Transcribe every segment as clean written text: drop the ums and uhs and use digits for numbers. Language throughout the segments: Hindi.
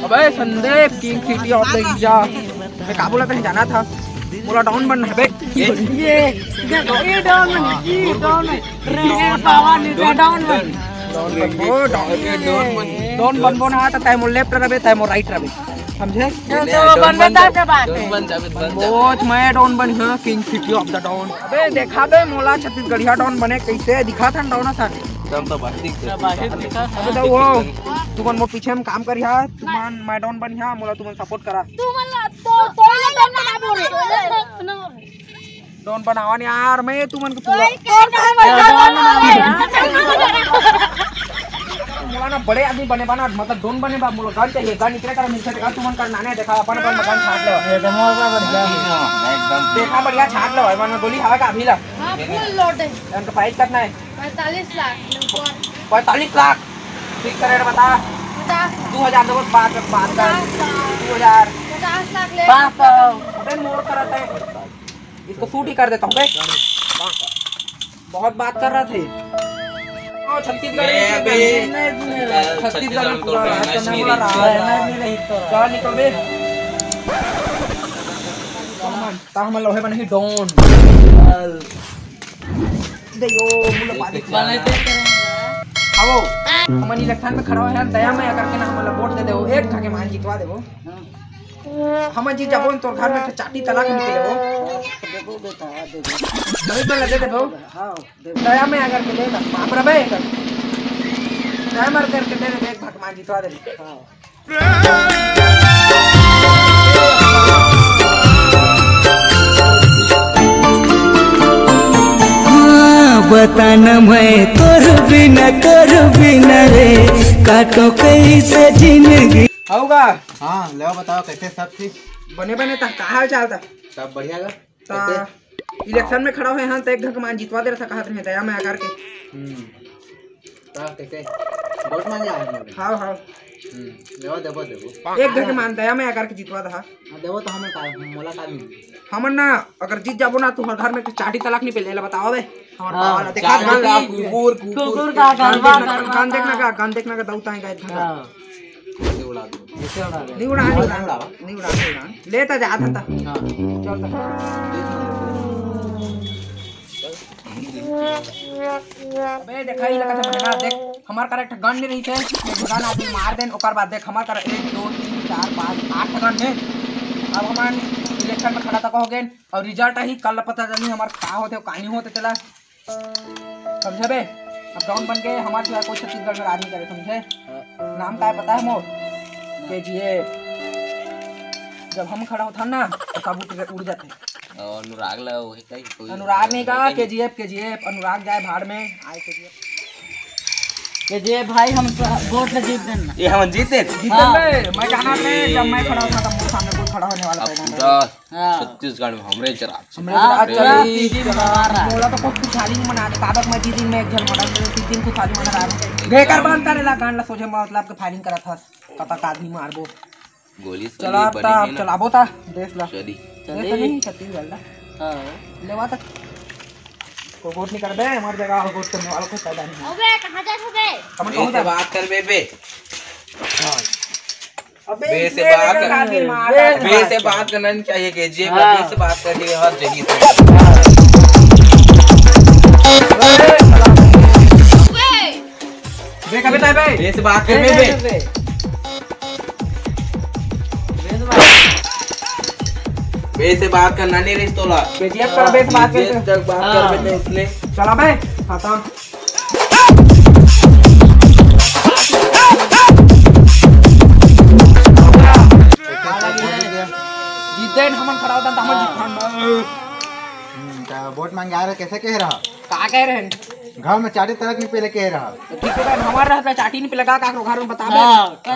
अबे Sandeep king city of the India मैं काबुल तक जाना था बोला डाउन बन है बे ये डाउन बन आता तय मोर लेफ्ट रहे तय मोर राइट रहे समझे बहुत मैं डाउन बन है king city of the down. अबे देखा बे मोला छत्तीसगढ़िया डाउन बने कैसे दिखा था डाउन था वो तू मन मोर पीछे में काम करिया तू मन मैं डाउन बनिया मोला तू मन सपोर्ट करा डाउन बनावा यार मैं तू मन को पूरा मोला ना बड़े आदमी बने बना मतलब डाउन बने बा मोला गन चाहिए गन निकले कर मिल सकता तू मन कर नाने देखा अपन अपन मकान छाट ले एकदम एकदम देखा बढ़िया छाट ले भाई मन गोली हवा का अभी ला हां फुल लोड है इनका प्राइस कितना है 45 लाख 45 लाख ठीक करे बता 2000 दो बात कर 2000 50 लाख ले अबे मोर करत है इसको शूट ही कर देता हूं बे बहुत बात कर रहा थे छत्तीसगढ़ में पूरा क्या निकल बे ता हम लोहे बने डॉन देखो मुल्ला पानी बनाते आओ हम इलेक्शन में खड़ा है दया में करके ना हम वोट दे दो एक खा के मान जितवा देबो हम जीत जाबो तोर घर में चाटी तलाक निकले हो देखो बेटा देखो नहीं तो लगे देखो हां दया में अगर के देना बाप रे बे दया मार करके दे एक भाग मान जितवा दे हां बताना मैं तोर बिना कर बिना रे काटो कैसे जिंदगी होगा। हाँ ले बताओ कैसे सब चीज बने बने ता का हाल चाल था सब बढ़िया गा इलेक्शन में खड़ा हुए हैं तो एक ढंग मान जितवा दे रहा था कहा तुम्हें दया में आकर के कैसे वोट मांगे आए हाँ हाँ देवो देवो देवो एक ढंग मान दया में आकर के जितवा था देवो तो हमें मोला का मिल हमन ना अगर जीत जाबो ना तू घर में चाटी तलाक नहीं पेले बताओ बे हमर पावला देखा कुकुर का गान देखना का दौता है गाइस नहीं उड़ा लेता जाता था बे देखाई लगा था भगा देख हमार करेक्ट गन नहीं रही थे भगान आदमी मार देन ओकर बाद देख हमार कर 1 2 3 4 5 8 गन है अब हमान इलेक्शन में खड़ा तक हो गए और रिजल्ट ही कल पता चली हमार का होते कहानी होते चला समझे बे अब डाउन बन के हमारे सिवा कोई छत्तीसगढ़ में राज नहीं करे समझे नाम का पता है मोर केजीएफ जब हम खड़ा होता ना तो कबूतर उड़ जाते अनुराग लगा वो है अनुराग नहीं कहा केजीएफ अनुराग जाए भाड़ में आए केजीएफ भाई हम वोट में जीत देना ये हम जीते मैं जाना थे जब मैं खड़ा होता था मेरे सामने कोई खड़ा होने वाला था छत्तीसगढ़ में हमरे चरा बोला तो कुछ खुशहाली नहीं मना काबक मैं 3 दिन में एक जल मरा 3 दिन खुशहाली मना रहा बेकार बंद करेला गांडला सोचे मतलब के फायरिंग करा था कता का आदमी मारबो गोली चला अब चलाबो था देख ला चली नहीं छत्तीसगढ़ ला हां लेवा तक को वोट नहीं कर बे हमार जगह वोट करने वाला कोई फायदा नहीं अबे कहां जा बे हम कहां जा बात कर बे हां अबे बे से बात करना नहीं चाहिए के जे बे से बात करके हर जगह बे कबे ताई बे से बात कर बे बे से बात करना नहीं रही तोला केजीएफ कर बे से बात कर बे उसने चला बे खत्म जीतन हमन खड़ा होता त हमन जीतन वोट मांगे आ रहा कैसे कह रहा का कह रहे हैं घर में चाटी तलक नहीं पहले कह रहा ठीक है हमारा रहता चाटी नहीं पे लगा का घर में बता दे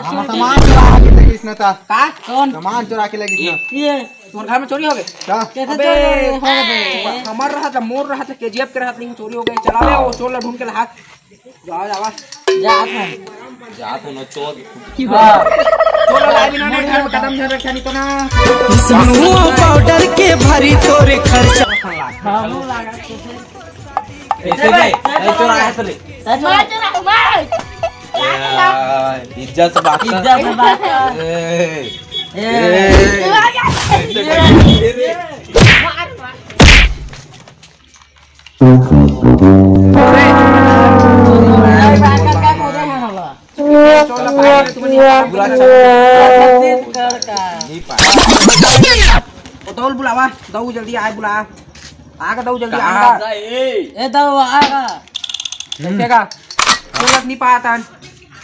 हम सामान चुरा के लगी इसने था का कौन सामान चुरा के लगी इसने ये तुम्हारे घर में चोरी हो गई कैसे चोरी हो गए हमारा रहता मोर रहता केजीएफ के रहता नहीं चोरी हो गई चला ले वो चोर ला ढूंढ के ला जाओ जावा जात न चोर चोर ला बिना ने घर में कदम धर रखा नहीं तो ना समूह पाउडर के भरी तोरे खर्चा ऐसे नहीं चोर आया तो ले मार चला मार ये इज्जत से बात कर। इज्जत से बात कर। दौड़ बुलावा दऊ जल्दी आए बुला आगा दऊ जल्दी कहाँ? आगा ए दो आगा देखेगा चोल नहीं पाया था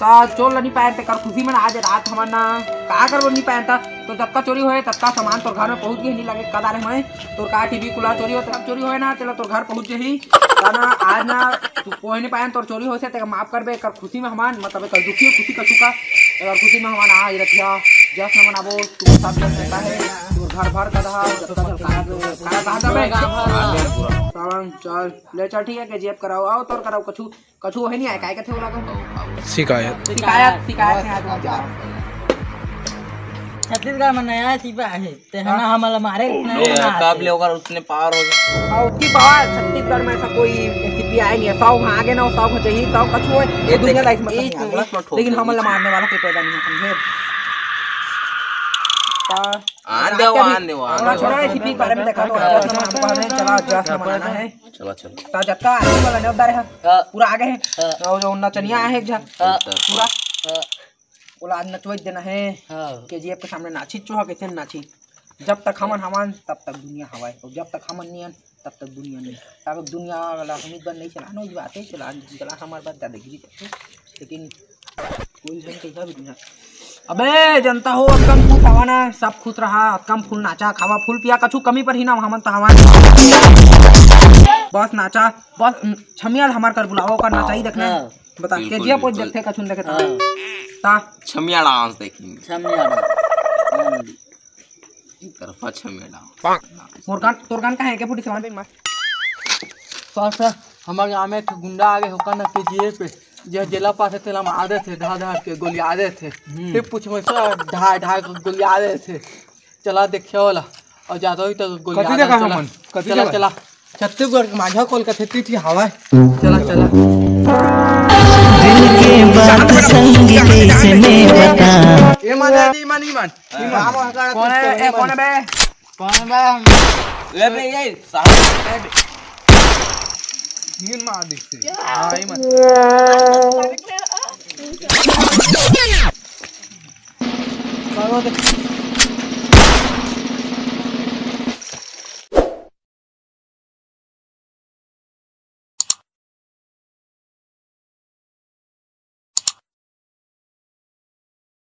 तो चोल नहीं पाया थे कर खुशी में आज रात हमारा का कर वो नहीं पाया था तो जब का चोरी होए तब का सामान तोर घर में पहुंच गई नहीं लगे कदार है मैं तोर का टीवी कूलर चोरी हो तब चोरी होए ना चलो तोर घर पहुंच गई ना आज ना तू कोई नहीं पाया तोर चोरी हो से माफ कर बे कर खुशी में हमान मतलब कर दुखी खुशी का चुका अगर खुशी में हमारा आज रखिया जस न मनाबो तू सब जन रहता है तोर घर भर का रहा खाना कहां दबे चल ले चल ठीक है के जेब कराओ आओ तोर कराओ कछु कछु है नहीं आए काय कथे बोला को शिकायत शिकायत नहीं आ छत्तीसगढ़ में नया सिपा है ते है ना हमारा मारे कब ले होगा उसने पावर हो गया। और की पावर छत्तीसगढ़ में ऐसा कोई सीपी आए नहीं है 100 वहाँ आगे ना 100 को चाहिए 100 कछु है ये दुनिया लाइफ में लेकिन हम मारने वाला कोई पैदा नहीं है समझे छोड़ा सीपी बारे में देखा तो चला जस्ट बनाना है चलो चलो ता जक्का आने वाला नवदार है पूरा आगे है और जो नचनिया है पूरा बोला आज नचवच देना है केजीएफ के सामने नाची चूहा कैसे नाची जब तक हमन हवन तब तक दुनिया हवाए और जब तक हमन नहीं तब तक दुनिया नहीं तब दुनिया वाला उम्मीद बन नहीं चलाना उस बात है चला हमारे बात ज़्यादा गिरी लेकिन कोई बन कैसा भी दुनिया अबे जनता हो कम खुश हवा ना सब खुश रहा कम फूल नाचा खावा फूल पिया कछु कमी पर ही ना हमन तो हवा बस नाचा बस छमिया हमार कर बुलाओ कर नाचा ही देखना बता केजीएफ को देखते कछु देखे ता छमिया डांस देखेंगे। छमिया तरफा छमिया डांस तोर गान कहाँ है क्या फुटी सवाल पे मार सर हमारे गाँव में एक गुंडा आगे होकर न केजीएफ पे जो जेला पास थे हम आधे थे ढा के गोली आधे थे फिर पूछ में ढा गोली आधे थे चला देखिए वाला और ज्यादा ही तो गोली चला चला छत्तीसगढ़ माझा कॉल का थी हवा चला चला दिल के बात संग कैसे मैं बता ये मान कौन है कौन है बे ले बे ये साहब नींद मार दिखते हां करो